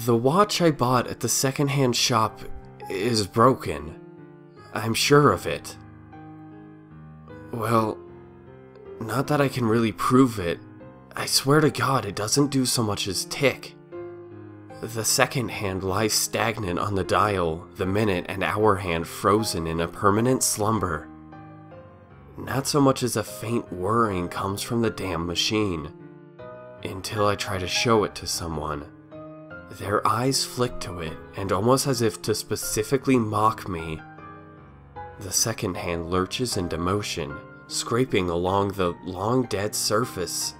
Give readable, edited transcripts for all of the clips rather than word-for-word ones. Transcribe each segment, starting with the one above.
The watch I bought at the secondhand shop is broken. I'm sure of it. Well, not that I can really prove it. I swear to God it doesn't do so much as tick. The second hand lies stagnant on the dial, the minute and hour hand frozen in a permanent slumber. Not so much as a faint whirring comes from the damn machine. Until I try to show it to someone. Their eyes flick to it, and almost as if to specifically mock me, the second hand lurches into motion, scraping along the long-dead surface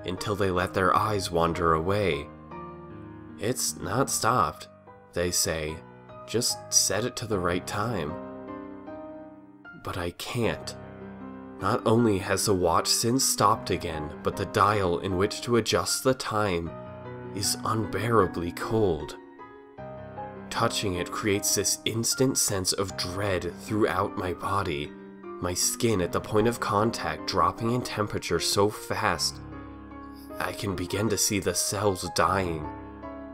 until they let their eyes wander away. It's not stopped, they say. Just set it to the right time. But I can't. Not only has the watch since stopped again, but the dial in which to adjust the time is unbearably cold. Touching it creates this instant sense of dread throughout my body, my skin at the point of contact dropping in temperature so fast I can begin to see the cells dying,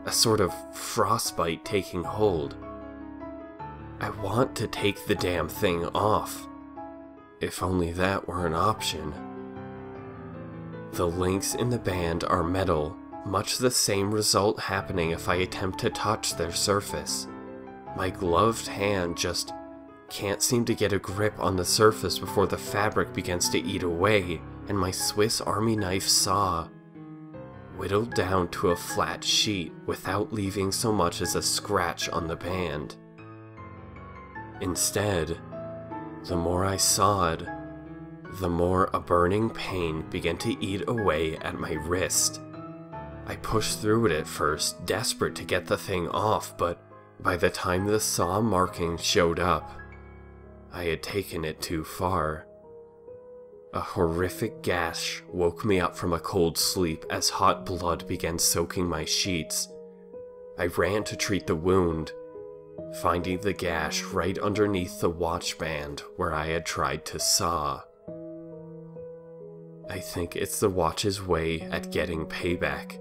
a sort of frostbite taking hold. I want to take the damn thing off, if only that were an option. The links in the band are metal, much the same result happening if I attempt to touch their surface. My gloved hand just can't seem to get a grip on the surface before the fabric begins to eat away, and my Swiss Army knife saw whittled down to a flat sheet without leaving so much as a scratch on the band. Instead, the more I sawed, the more a burning pain began to eat away at my wrist. I pushed through it at first, desperate to get the thing off, but by the time the saw marking showed up, I had taken it too far. A horrific gash woke me up from a cold sleep as hot blood began soaking my sheets. I ran to treat the wound, finding the gash right underneath the watch band where I had tried to saw. I think it's the watch's way at getting payback,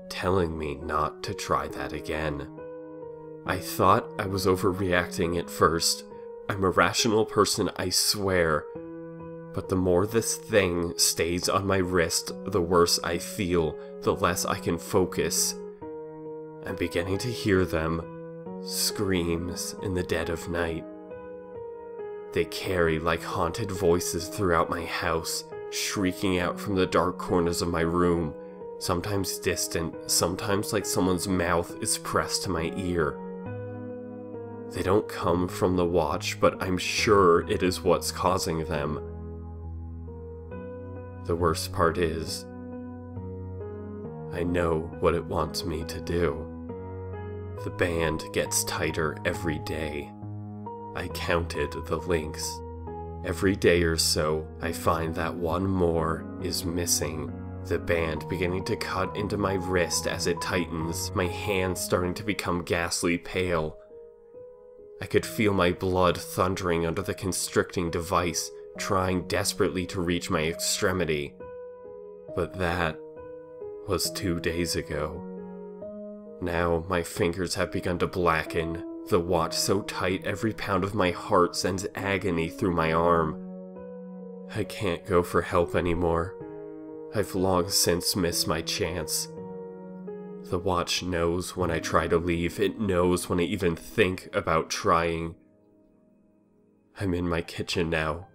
telling me not to try that again. I thought I was overreacting at first. I'm a rational person, I swear. But the more this thing stays on my wrist, the worse I feel, the less I can focus. I'm beginning to hear them. Screams in the dead of night. They carry like haunted voices throughout my house, shrieking out from the dark corners of my room, sometimes distant, sometimes like someone's mouth is pressed to my ear. They don't come from the watch, but I'm sure it is what's causing them. The worst part is, I know what it wants me to do. The band gets tighter every day. I counted the links. Every day or so, I find that one more is missing. The band beginning to cut into my wrist as it tightens, my hand starting to become ghastly pale. I could feel my blood thundering under the constricting device, trying desperately to reach my extremity. But that was 2 days ago. Now my fingers have begun to blacken, the watch so tight every pound of my heart sends agony through my arm. I can't go for help anymore. I've long since missed my chance. The watch knows when I try to leave, it knows when I even think about trying. I'm in my kitchen now.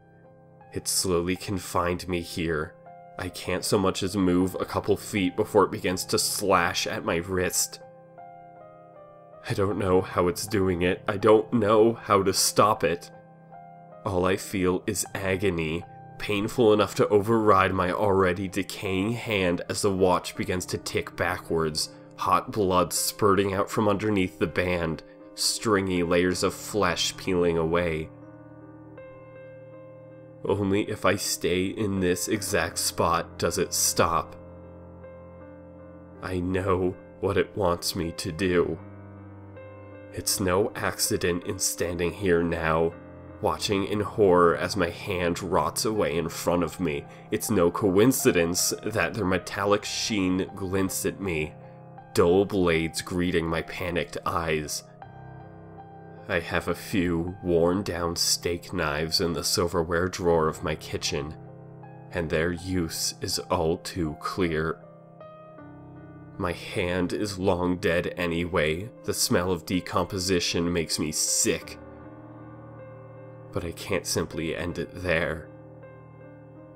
It slowly confined me here. I can't so much as move a couple feet before it begins to slash at my wrist. I don't know how it's doing it. I don't know how to stop it. All I feel is agony, painful enough to override my already decaying hand as the watch begins to tick backwards, hot blood spurting out from underneath the band, stringy layers of flesh peeling away. Only if I stay in this exact spot does it stop. I know what it wants me to do. It's no accident in standing here now, watching in horror as my hand rots away in front of me. It's no coincidence that their metallic sheen glints at me, dull blades greeting my panicked eyes. I have a few worn-down steak knives in the silverware drawer of my kitchen, and their use is all too clear. My hand is long dead anyway. The smell of decomposition makes me sick. But I can't simply end it there.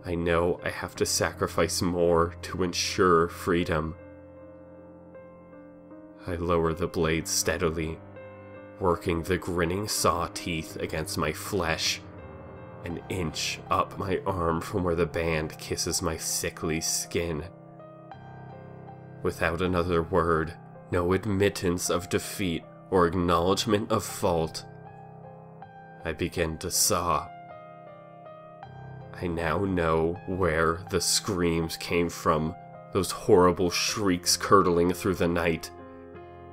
I know I have to sacrifice more to ensure freedom. I lower the blade steadily, working the grinning saw teeth against my flesh, an inch up my arm from where the band kisses my sickly skin. Without another word, no admittance of defeat or acknowledgement of fault, I begin to saw. I now know where the screams came from, those horrible shrieks curdling through the night.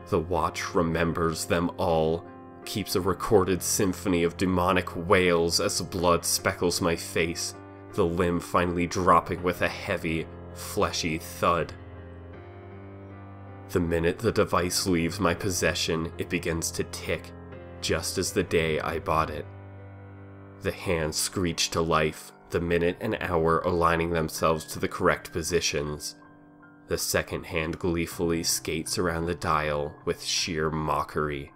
The watch remembers them all, keeps a recorded symphony of demonic wails as the blood speckles my face, the limb finally dropping with a heavy, fleshy thud. The minute the device leaves my possession, it begins to tick, just as the day I bought it. The hands screech to life, the minute and hour aligning themselves to the correct positions. The second hand gleefully skates around the dial with sheer mockery.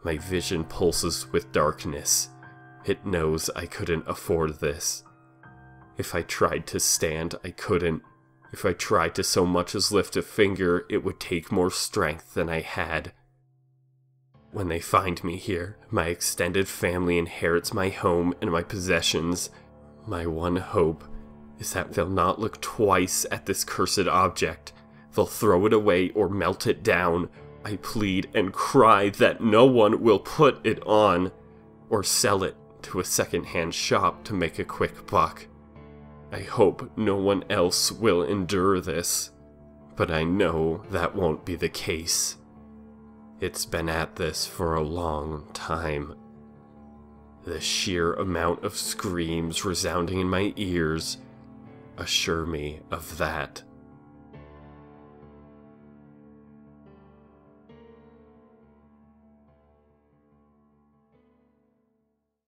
My vision pulses with darkness. It knows I couldn't afford this. If I tried to stand, I couldn't. If I tried to so much as lift a finger, it would take more strength than I had. When they find me here, my extended family inherits my home and my possessions. My one hope is that they'll not look twice at this cursed object. They'll throw it away or melt it down. I plead and cry that no one will put it on, or sell it to a second-hand shop to make a quick buck. I hope no one else will endure this, but I know that won't be the case. It's been at this for a long time. The sheer amount of screams resounding in my ears assure me of that.